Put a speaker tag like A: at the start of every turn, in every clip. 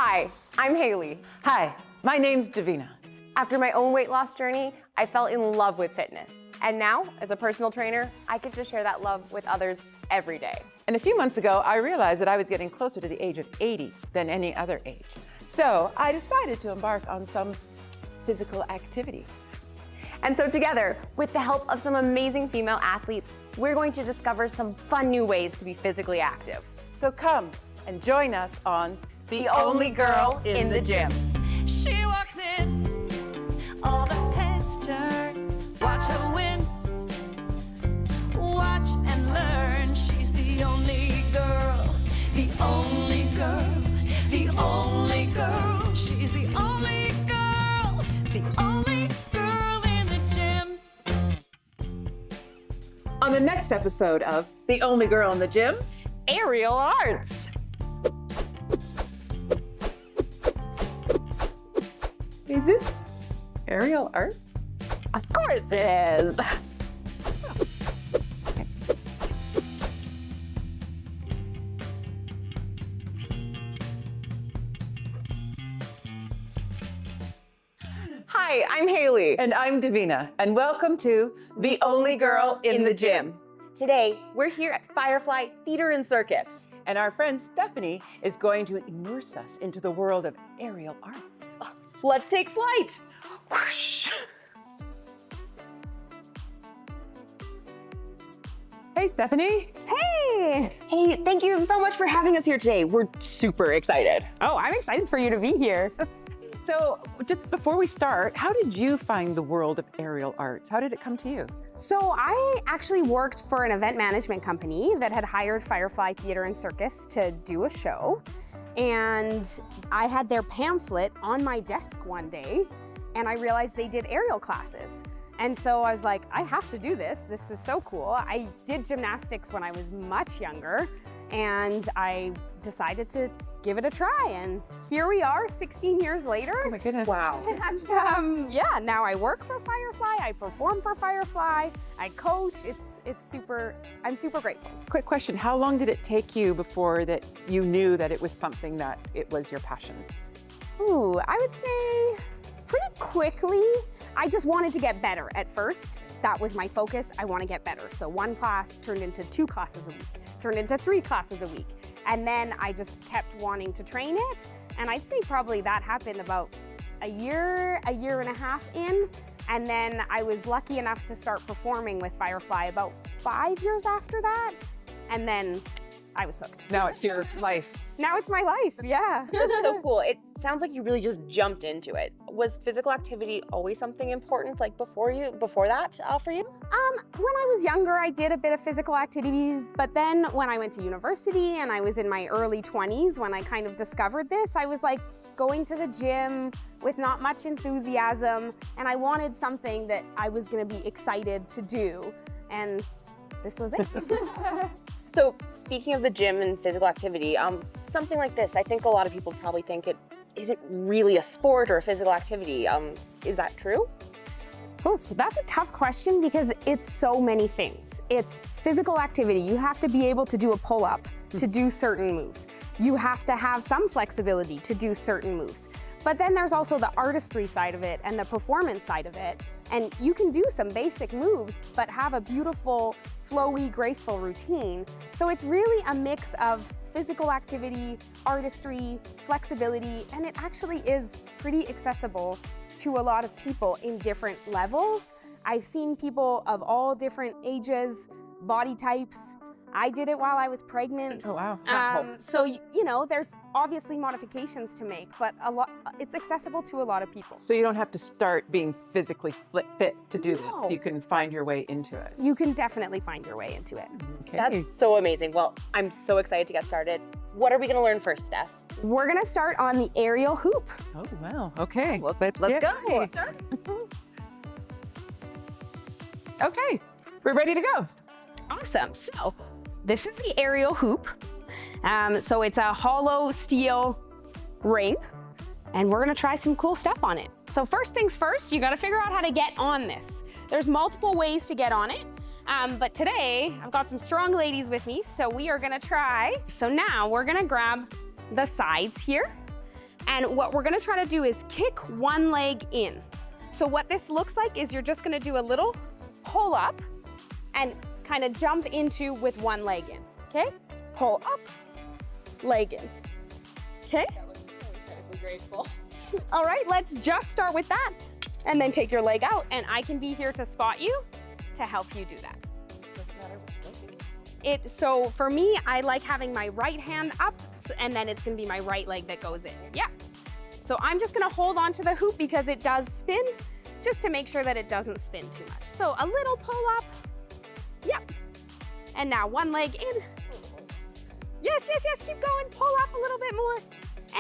A: Hi, I'm Hailey.
B: Hi, my name's Davina.
A: After my own weight loss journey, I fell in love with fitness. And now, as a personal trainer, I get to share that love with others every day.
B: And a few months ago, I realized that I was getting closer to the age of 80 than any other age. So I decided to embark on some physical activity.
A: And so together, with the help of some amazing female athletes, we're going to discover some fun new ways to be physically active.
B: So come and join us on The Only Girl in the Gym.
C: She walks in, all the heads turn. Watch her win, watch and learn. She's the only girl, the only girl, the only girl. She's the only girl, the only girl in the gym.
B: On the next episode of The Only Girl in the Gym,
A: Aerial arts.
B: is this aerial art?
A: Of course it is. Hi, I'm Hailey.
B: And I'm Davina, and welcome to The Only Girl in the Gym.
A: Today, we're here at Firefly Theatre and Circus.
B: And our friend Stephanie is going to immerse us into the world of aerial arts.
A: Let's take flight. Whoosh.
B: Hey, Stephanie.
A: Hey! Hey, thank you so much for having us here today. We're super excited.
D: Oh, I'm excited for you to be here.
B: So just before we start, how did you find the world of aerial arts? How did it come to you?
D: So I actually worked for an event management company that had hired Firefly Theatre and Circus to do a show. And I had their pamphlet on my desk one day, and I realized they did aerial classes. And so I was like, I have to do this. This is so cool. I did gymnastics when I was much younger, and I decided to give it a try. And here we are 16 years later.
B: Oh my goodness.
A: Wow.
D: And yeah, now I work for Firefly, I perform for Firefly, I coach. I'm super grateful.
B: Quick question, how long did it take you before that you knew that it was something that it was your passion?
D: Ooh, I would say pretty quickly. I just wanted to get better at first. That was my focus. I want to get better. So one class turned into 2 classes a week, turned into 3 classes a week. And then I just kept wanting to train it. And I'd say probably that happened about a year and a half in. And then I was lucky enough to start performing with Firefly about 5 years after that. And then I was hooked.
B: Now it's your life.
D: Now it's my life, yeah.
A: That's so cool. It sounds like you really just jumped into it. Was physical activity always something important, like before that for you?
D: When I was younger, I did a bit of physical activities, but then when I went to university and I was in my early 20s, when I kind of discovered this, I was like going to the gym with not much enthusiasm, and I wanted something that I was gonna be excited to do, and this was it.
A: So speaking of the gym and physical activity, something like this, I think a lot of people probably think it isn't really a sport or a physical activity. Is that true?
D: Oh, so that's a tough question because it's so many things. It's physical activity. You have to be able to do a pull-up to do certain moves. You have to have some flexibility to do certain moves. But then there's also the artistry side of it and the performance side of it. And you can do some basic moves, but have a beautiful, flowy, graceful routine. So it's really a mix of physical activity, artistry, flexibility, and it actually is pretty accessible to a lot of people in different levels. I've seen people of all different ages, body types. I did it while I was pregnant.
B: Oh, wow.
D: So, you know, there's obviously modifications to make, but it's accessible to a lot of people.
B: So you don't have to start being physically fit to do
A: No.
B: this. You can find your way into it.
D: You can definitely find your way into it.
B: Okay.
A: That's so amazing. Well, I'm so excited to get started. What are we gonna learn first, Steph?
D: We're gonna start on the aerial hoop.
B: Oh, wow. Okay.
A: Well,
B: let's
A: go.
B: go. Okay. We're ready to go.
D: Awesome. So this is the aerial hoop. So it's a hollow steel ring, and we're gonna try some cool stuff on it. So first things first, you gotta figure out how to get on this. There's multiple ways to get on it, but today I've got some strong ladies with me, so we are gonna try. So now we're gonna grab the sides here, And what we're gonna try to do is kick one leg in. So what this looks like is you're just gonna do a little pull up and kind of jump into with one leg in, okay? Pull up, leg in, okay?
A: That looks so incredibly graceful.
D: All right, let's just start with that. And then take your leg out, and I can be here to spot you to help you do that.
A: Doesn't matter which leg.
D: So for me, I like having my right hand up, and then it's gonna be my right leg that goes in. Yeah. So I'm just gonna hold on to the hoop because it does spin, just to make sure that it doesn't spin too much. So a little pull up. Yep. And now one leg in. Yes, yes, yes, keep going. Pull up a little bit more.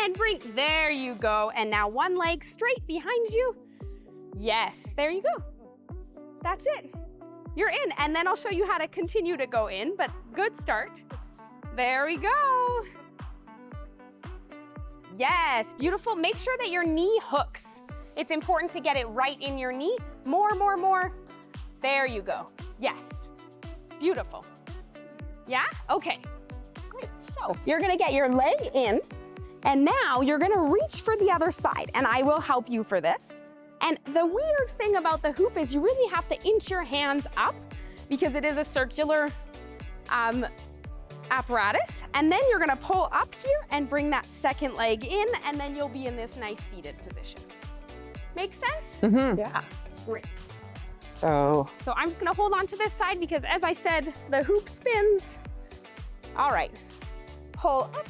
D: And bring, there you go. And now one leg straight behind you. Yes, there you go. That's it. You're in, and then I'll show you how to continue to go in, but good start. There we go. Yes, beautiful. Make sure that your knee hooks. It's important to get it right in your knee. More, more, more. There you go. Yes, beautiful. Yeah, okay, great. So you're gonna get your leg in, and now you're gonna reach for the other side, and I will help you for this. And the weird thing about the hoop is you really have to inch your hands up because it is a circular apparatus. And then you're gonna pull up here and bring that second leg in, and then you'll be in this nice seated position. Make sense?
B: Mm-hmm.
A: Yeah.
D: Great.
B: So
D: So I'm just gonna hold on to this side because as I said, the hoop spins. All right, pull up.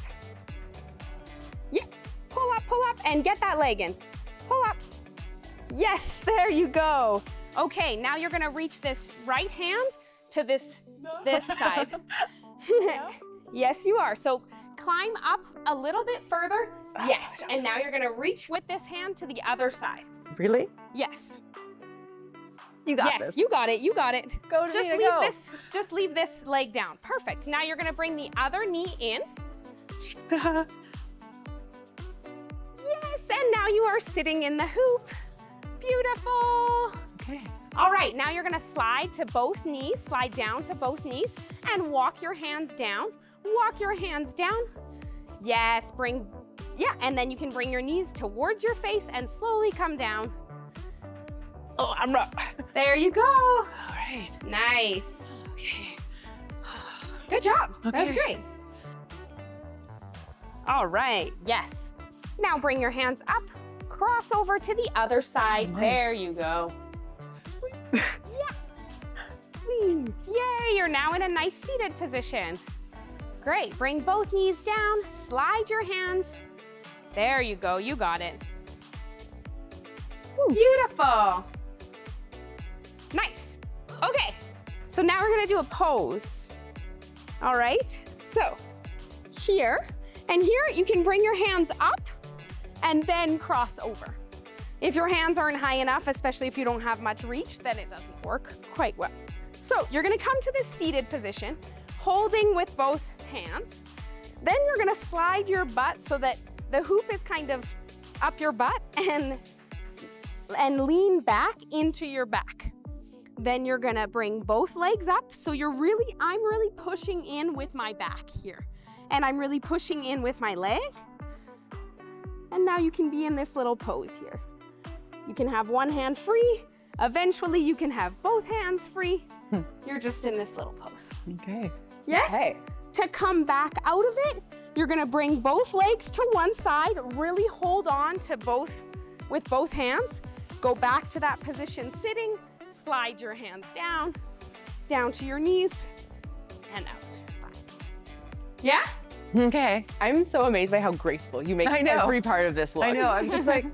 D: Yeah, pull up, and get that leg in. Pull up. Yes, there you go. Okay, now you're gonna reach this right hand to this side. Yes, you are. So climb up a little bit further. Yes, and now you're gonna reach with this hand to the other side.
B: really?
D: Yes.
B: You got
D: Yes,
B: this.
D: you got it, you got it.
B: Go to
D: Just
B: me to
D: leave
B: go.
D: just leave this leg down. Perfect. Now you're gonna bring the other knee in. Yes, and now you are sitting in the hoop. Beautiful.
B: Okay.
D: All right, now you're gonna slide to both knees, slide down to both knees, and walk your hands down. Walk your hands down. Yes, and then you can bring your knees towards your face and slowly come down.
B: Oh, I'm rough.
D: There you go.
B: All right.
D: Nice.
B: Okay.
D: Good job. That's
B: Okay.
D: great. All right, yes. Now bring your hands up, cross over to the other side.
B: Nice.
D: There you go. Yay, you're now in a nice seated position. Great, bring both knees down, slide your hands. There you go, you got it. Beautiful. Nice. Okay, so now we're gonna do a pose. All right, so here, and here you can bring your hands up and then cross over. If your hands aren't high enough, especially if you don't have much reach, then it doesn't work quite well. So you're gonna come to the seated position, holding with both hands. Then you're gonna slide your butt so that the hoop is kind of up your butt and lean back into your back. Then you're gonna bring both legs up. So I'm really pushing in with my back here. And I'm really pushing in with my leg. And now you can be in this little pose here. You can have one hand free. Eventually you can have both hands free. You're just in this little pose.
B: Okay.
D: Yes?
B: Okay.
D: To come back out of it, you're gonna bring both legs to one side, really hold on to both with both hands. Go back to that position sitting, slide your hands down to your knees, and out. Yeah?
B: Okay.
A: I'm so amazed by how graceful you make
B: I know.
A: every part of this look.
B: I know. I'm just like,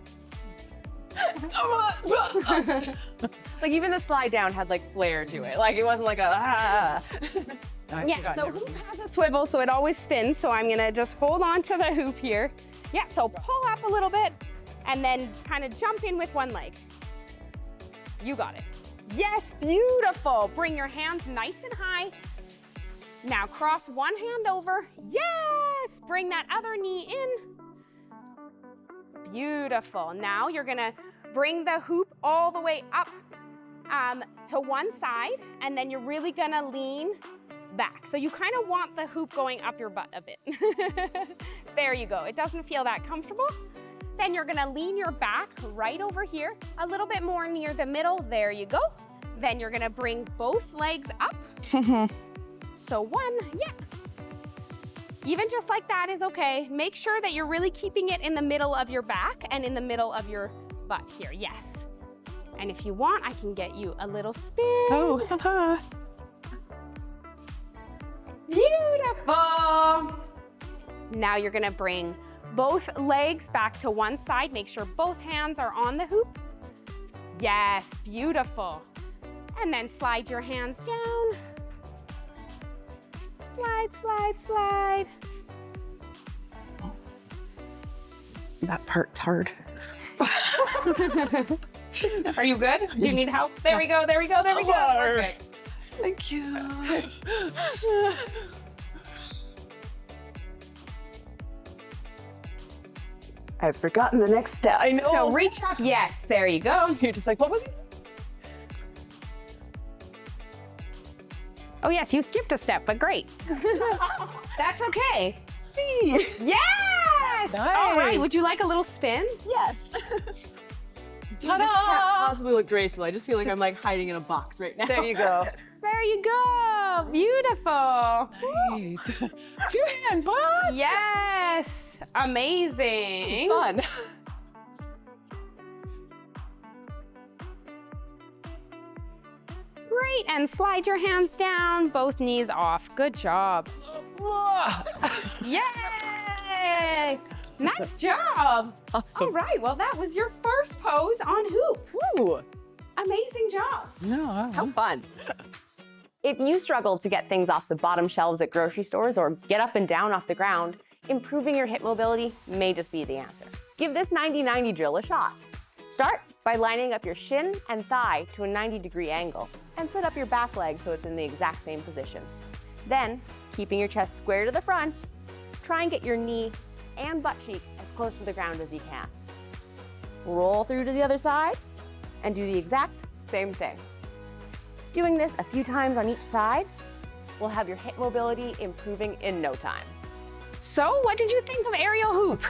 A: Like even the slide down had like flair to it. Like it wasn't like a
D: Yeah, the hoop has a swivel, so it always spins. So I'm gonna just hold on to the hoop here. Yeah, so pull up a little bit and then kind of jump in with one leg. You got it. Yes, beautiful. Bring your hands nice and high. Now cross one hand over. Yes, bring that other knee in. Beautiful. Now you're gonna bring the hoop all the way up to one side, and then you're really gonna lean back. So you kind of want the hoop going up your butt a bit. There you go. It doesn't feel that comfortable. Then you're gonna lean your back right over here, a little bit more near the middle. There you go. Then you're gonna bring both legs up. So one, yeah. Even just like that is okay. Make sure that you're really keeping it in the middle of your back and in the middle of your butt here, yes. And if you want, I can get you a little spin.
B: Oh,
D: Beautiful. Now you're gonna bring both legs back to one side. Make sure both hands are on the hoop. Yes, beautiful. And then slide your hands down. Slide, slide, slide.
B: that part's hard.
D: Are you good? Do you need help? There we go, there we go, there we go. Perfect.
B: Thank you. I've forgotten the next step. I know.
D: So reach up. Yes, there you go.
B: You're just like, what was it?
D: Oh yes, you skipped a step, but great. That's okay. Yes!
B: Nice.
D: All right, would you like a little spin?
B: Yes.
E: Ta-da! Can't possibly look graceful. I just feel like I'm like hiding in a box right now.
B: There you go.
D: There you go. Beautiful.
B: Nice. 2 hands, what?
D: Yes. Amazing.
E: Fun.
D: Great. And slide your hands down, both knees off. Good job. Yay! Nice job.
B: Awesome.
D: All right. Well, that was your first pose on hoop.
E: Woo!
D: Amazing job.
B: No.
E: How fun.
A: If you struggle to get things off the bottom shelves at grocery stores or get up and down off the ground, improving your hip mobility may just be the answer. Give this 90-90 drill a shot. Start by lining up your shin and thigh to a 90-degree angle and set up your back leg so it's in the exact same position. Then, keeping your chest square to the front, try and get your knee and butt cheek as close to the ground as you can. Roll through to the other side and do the exact same thing. Doing this a few times on each side will have your hip mobility improving in no time.
D: So, what did you think of aerial hoop?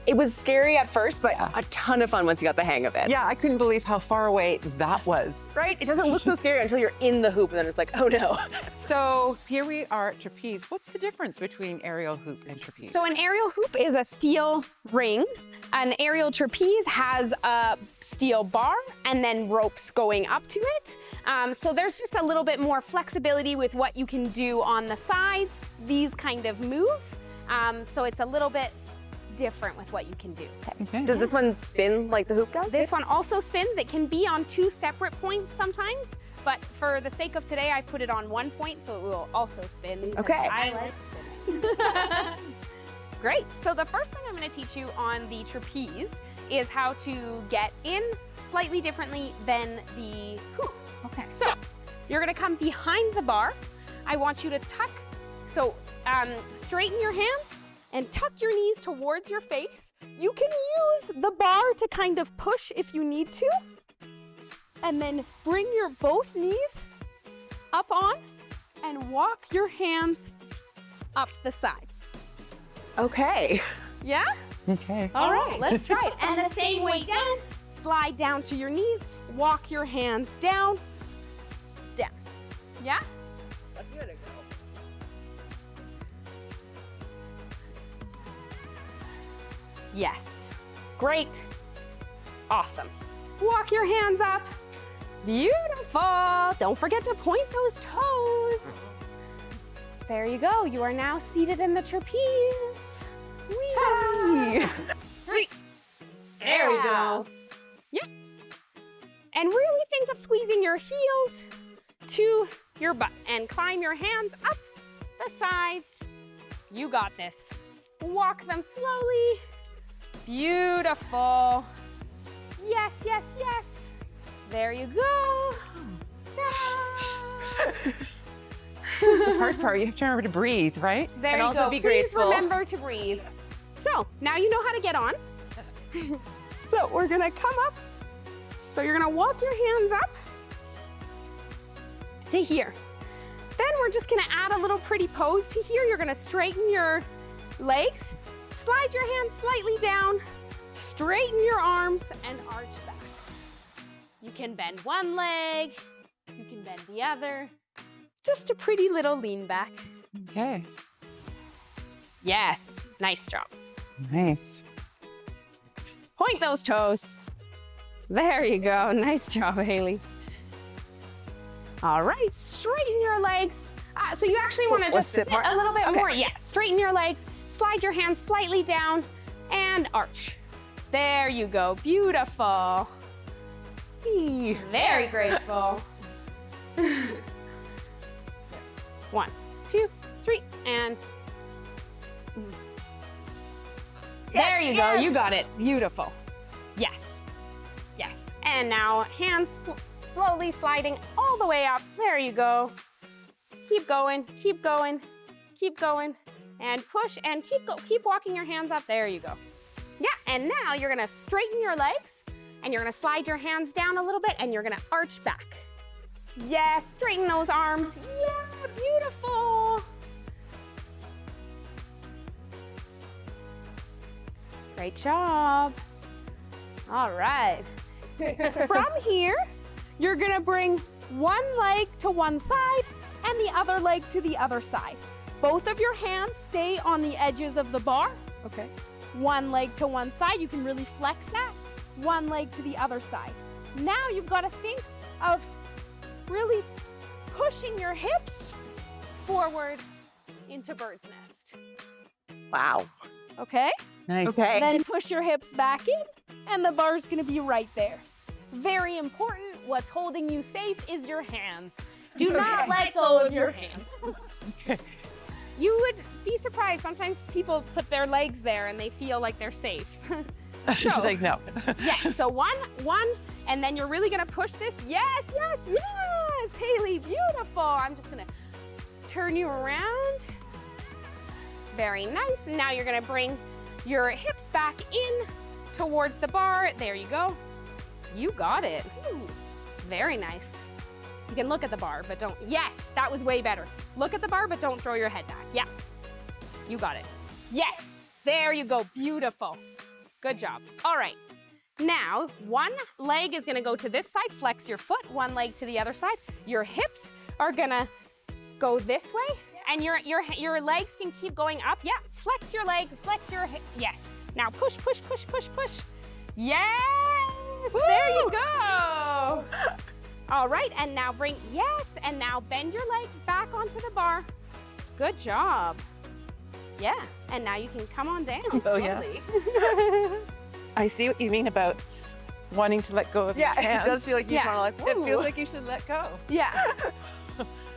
A: It was scary at first, but a ton of fun once you got the hang of it.
B: Yeah, I couldn't believe how far away that was.
A: Right? It doesn't look so scary until you're in the hoop and then it's like, oh no.
B: So here we are at trapeze. What's the difference between aerial hoop and trapeze?
D: So an aerial hoop is a steel ring. An aerial trapeze has a steel bar and then ropes going up to it. So there's just a little bit more flexibility with what you can do on the sides. These kind of move. So it's a little bit different with what you can do.
B: Okay.
A: Does this one spin like the hoop does?
D: This one also spins. It can be on 2 separate points sometimes, but for the sake of today, I put it on 1 point, so it will also spin. because
A: Okay.
D: I like spinning. Great. So the first thing I'm going to teach you on the trapeze is how to get in slightly differently than the hoop.
B: Okay.
D: So you're going to come behind the bar. I want you to tuck, so straighten your hands and tuck your knees towards your face. You can use the bar to kind of push if you need to. And then bring your both knees up on and walk your hands up the sides.
A: Okay.
D: Yeah?
B: Okay.
D: All right, let's try it. And the same way down, slide down to your knees, walk your hands down, down. Yeah?
E: Let's give it a go.
D: Yes. Great. Awesome. Walk your hands up. Beautiful. Don't forget to point those toes. There you go. You are now seated in the trapeze. Whee! There we go. Yeah. And really think of squeezing your heels to your butt and climb your hands up the sides. You got this. Walk them slowly. Beautiful. Yes, yes, yes. There you go. Ta-da!
B: That's the hard part. You have to remember to breathe, right?
D: There
E: And
D: you
E: also
D: go.
E: be
D: Please
E: graceful.
D: remember to breathe. So now you know how to get on. So we're gonna come up. So you're gonna walk your hands up to here. Then we're just gonna add a little pretty pose to here. You're gonna straighten your legs, slide your hands slightly down, straighten your arms and arch back. You can bend one leg, you can bend the other. Just a pretty little lean back.
B: Okay.
D: Yes, nice job.
B: Nice.
D: Point those toes. There you go. Nice job, Hailey. All right, straighten your legs. So you actually want to just
E: sit more?
D: a little bit more. Yeah, straighten your legs, slide your hands slightly down, and arch. There you go. Beautiful. Very graceful. 1, 2, 3, and there you go. You got it. Beautiful. Yes. Yes. And now hands slowly sliding all the way up. There you go. Keep going. Keep going. Keep going. And push and keep walking your hands up. There you go. Yeah. And now you're gonna straighten your legs and you're gonna slide your hands down a little bit and you're gonna arch back. Yes. Straighten those arms. Yeah. Beautiful. Great job. All right. From here, you're gonna bring one leg to one side and the other leg to the other side. Both of your hands stay on the edges of the bar.
B: Okay.
D: One leg to one side, you can really flex that. One leg to the other side. Now you've got to think of really pushing your hips forward into bird's nest.
E: Wow.
D: Okay?
B: Nice.
E: Okay.
D: Then push your hips back in, and the bar's gonna be right there. Very important, what's holding you safe is your hands. Do not let go of your hands.
B: Okay.
D: You would be surprised, sometimes people put their legs there and they feel like they're safe.
B: She's like, no.
D: Yes, so one, and then you're really gonna push this. Yes, yes, yes, Hailey, beautiful. I'm just gonna turn you around. Very nice. Now you're gonna bring your hips back in towards the bar. There you go. You got it. Ooh, very nice. You can look at the bar, but don't, yes, that was way better. Look at the bar, but don't throw your head back. Yeah, you got it. Yes, there you go, beautiful. Good job. All right, now one leg is gonna go to this side, flex your foot, one leg to the other side. Your hips are gonna go this way, and your legs can keep going up. Yeah, flex your legs, flex your hips. Yes, now push, push, push, push, push. Yes, woo! There you go. All right, and now bring, yes, and now bend your legs back onto the bar. Good job. Yeah, and now you can come on down
B: Oh, yeah.
D: slowly.
B: I see what you mean about wanting to let go of your hands.
E: It does feel like you
D: Yeah.
E: just want to like,
B: It feels like you should let go.
D: Yeah.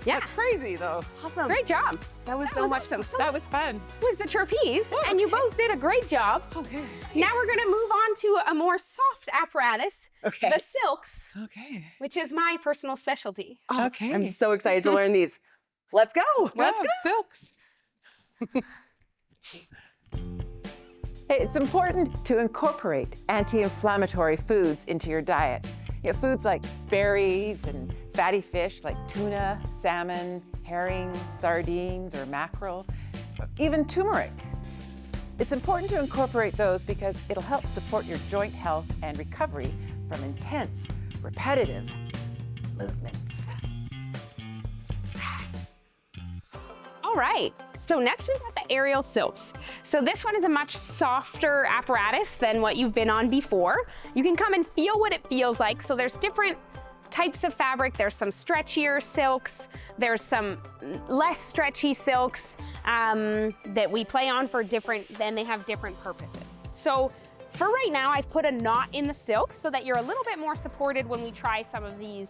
D: Yeah,
B: That's crazy though.
E: awesome.
D: great job.
E: That was
D: That
E: so
D: was
E: much
D: awesome. So
B: That was fun.
D: was the trapeze, and you both did a great job.
B: Okay.
D: Now we're gonna move on to a more soft apparatus,
E: Okay.
D: the silks,
B: Okay.
D: which is my personal specialty.
B: Okay.
E: I'm so excited to learn these. Let's go.
B: Let's go. Silks. It's important to incorporate anti-inflammatory foods into your diet. You know, foods like berries and fatty fish like tuna, salmon, herring, sardines, or mackerel, even turmeric. It's important to incorporate those because it'll help support your joint health and recovery from intense, repetitive movements.
D: All right, so next we've got the aerial silks. So this one is a much softer apparatus than what you've been on before. You can come and feel what it feels like. So there's different types of fabric. There's some stretchier silks. There's some less stretchy silks that we play on for different, then they have different purposes. So for right now, I've put a knot in the silk so that you're a little bit more supported when we try some of these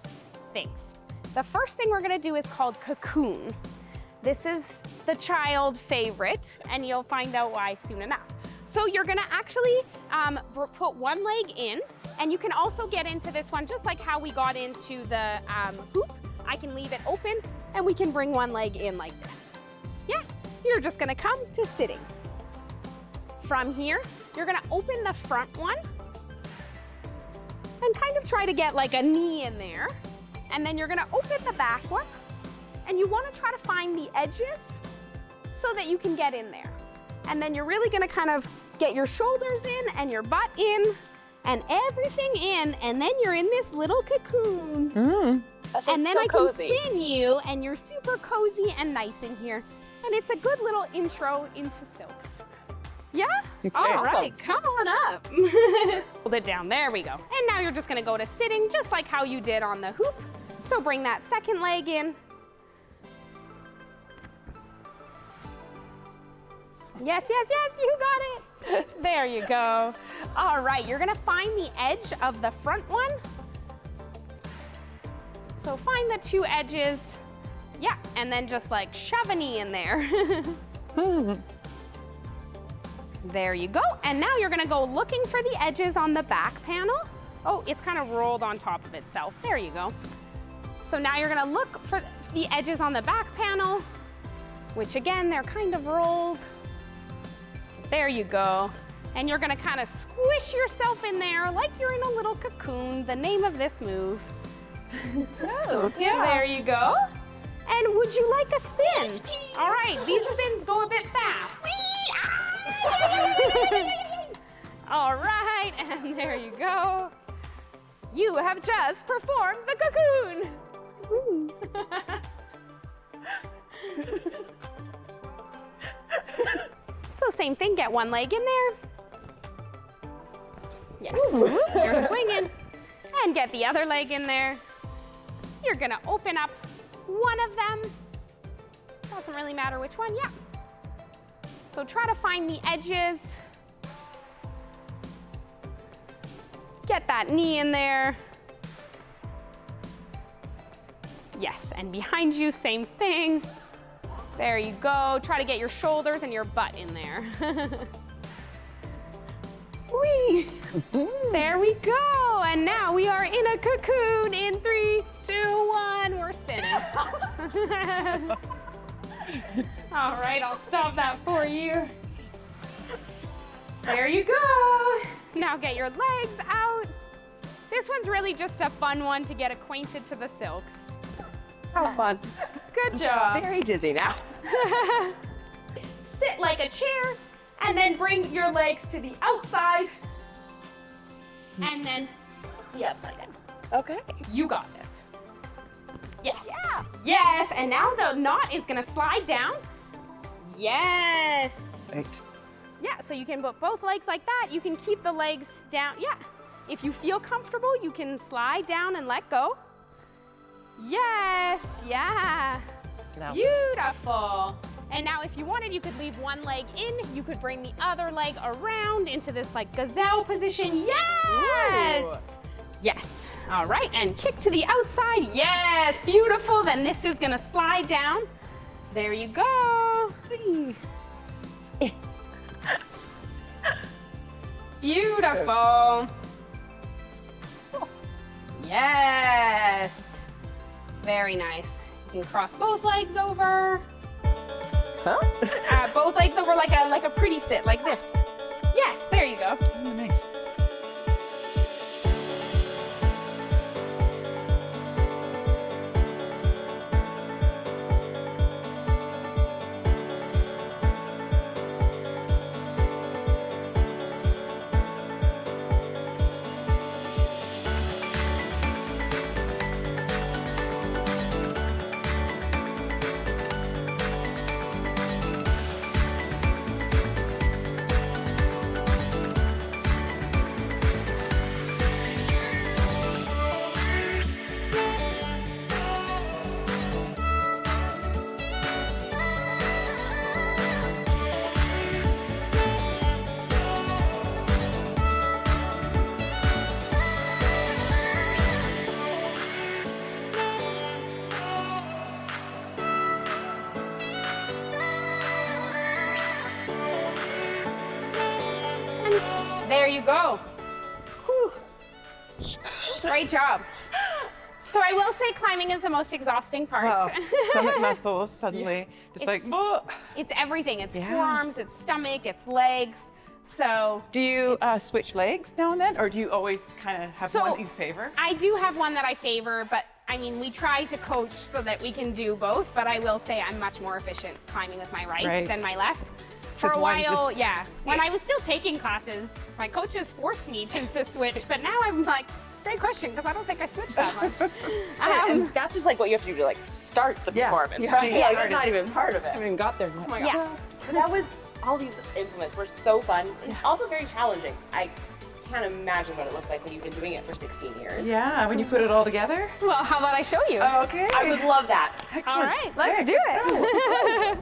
D: things. The first thing we're gonna do is called cocoon. This is the child favorite, and you'll find out why soon enough. So you're gonna actually put one leg in, and you can also get into this one just like how we got into the hoop. I can leave it open, and we can bring one leg in like this. Yeah, you're just gonna come to sitting. From here, you're gonna open the front one, and kind of try to get like a knee in there. And then you're gonna open the back one, and you wanna try to find the edges so that you can get in there. And then you're really gonna kind of Get your shoulders in and your butt in and everything in, and then you're in this little cocoon. And then I can spin you, and you're super cozy and nice in here. And it's a good little intro into silks. Yeah? All right, come on up. Hold it down, there we go. And now you're just gonna go to sitting, just like how you did on the hoop. So bring that second leg in. Yes, yes, yes, you got it. There you go. All right, you're gonna find the edge of the front one. So find the two edges. Yeah, and then just like shove a knee in there. There you go. And now you're gonna go looking for the edges on the back panel. Oh, it's kind of rolled on top of itself. There you go. So now you're gonna look for the edges on the back panel, which again, they're kind of rolled. There you go. And you're gonna kind of squish yourself in there like you're in a little cocoon, the name of this move. Oh, yeah. There you go. And would you like a spin? Yes, please. All right, these spins go a bit fast. All right, and there you go. You have just performed the cocoon. So same thing, get one leg in there. Yes, you're swinging. And get the other leg in there. You're gonna open up one of them. Doesn't really matter which one, yeah. So try to find the edges. Get that knee in there. Yes, and behind you, same thing. There you go. Try to get your shoulders and your butt in there. Whee! There we go. And now we are in a cocoon in 3, 2, 1. We're spinning. All right, I'll stop that for you. There you go. Now get your legs out. This one's really just a fun one to get acquainted to the silks.
E: How fun.
D: Good job.
E: Very dizzy now.
D: Sit like a chair and then bring your legs to the outside and then the upside down.
E: Okay.
D: You got this. Yes. Yeah. Yes, and now the knot is gonna slide down. Yes.
E: Right.
D: Yeah, so you can put both legs like that. You can keep the legs down. Yeah. If you feel comfortable, you can slide down and let go. Yes, yeah.
E: No.
D: Beautiful. And now if you wanted, you could leave one leg in. You could bring the other leg around into this like gazelle position. Yes. Ooh. Yes. All right, and kick to the outside. Yes, beautiful. Then this is gonna slide down. There you go. Beautiful. Yes. Very nice. You can cross both legs over.
E: Huh?
D: Both legs over like a pretty sit, like this. Yes, there you go.
E: Oh, nice.
D: There you go. Whew. Great job. So I will say climbing is the most exhausting part.
B: Oh, stomach muscles suddenly, just like, oh.
D: It's everything. It's forearms, it's stomach, it's legs. So
B: do you switch legs now and then, or do you always kind of have one that you favor?
D: I do have one that I favor, but I mean, we try to coach so that we can do both, but I will say I'm much more efficient climbing with my right than my left. For a
B: 'Cause one
D: while,
B: just-
D: yeah. When I was still taking classes, my coaches forced me to switch, but now I'm like, great question, because I don't think I switched that much.
A: And that's just like what you have to do to like start the performance,
E: Yeah.
A: right?
E: Yeah,
A: That's not even part of
E: I
A: it.
E: haven't even got there yet.
A: Oh my
D: Yeah.
A: God. But that was, all these implements were so fun and also very challenging. I can't imagine what it looks like when you've been doing it for 16 years.
E: Yeah, when you put it all together.
D: Well, how about I show you?
E: Okay.
A: I would love that.
D: All right, let's do it.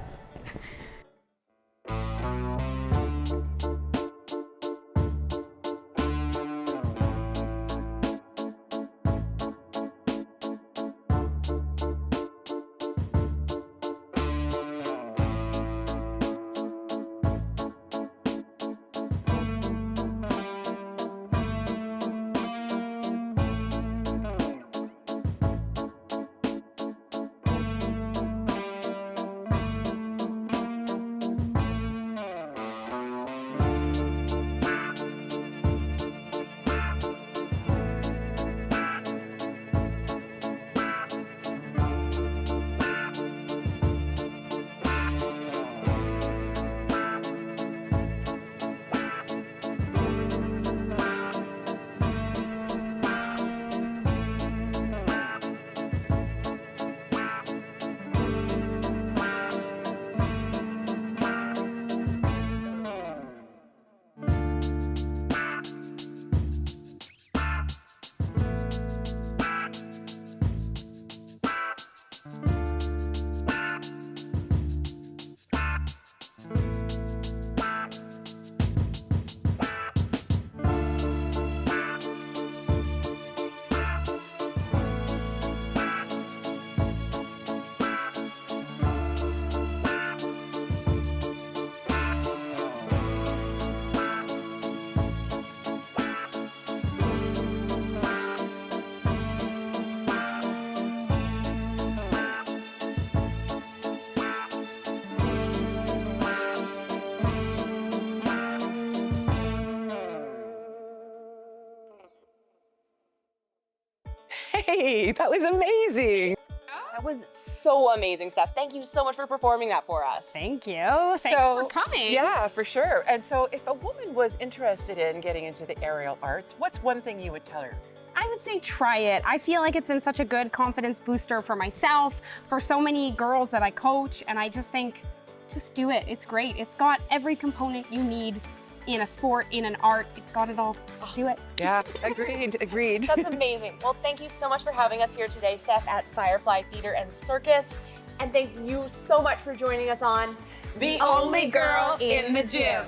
B: Hey, that was amazing.
A: That was so amazing stuff. Thank you so much for performing that for us.
D: Thank you. Thanks for coming.
B: Yeah, for sure. And so if a woman was interested in getting into the aerial arts, what's one thing you would tell her?
D: I would say try it. I feel like it's been such a good confidence booster for myself, for so many girls that I coach, and I just think, just do it. It's great. It's got every component you need in a sport, in an art. It's got it all. Do it.
B: Yeah, agreed.
A: That's amazing. Well, thank you so much for having us here today, Steph, at Firefly Theatre and Circus. And thank you so much for joining us on
E: The Only Girl in the Gym.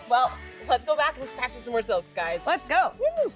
A: Well, let's go back and let's practice some more silks, guys.
D: Let's go.
A: Woo!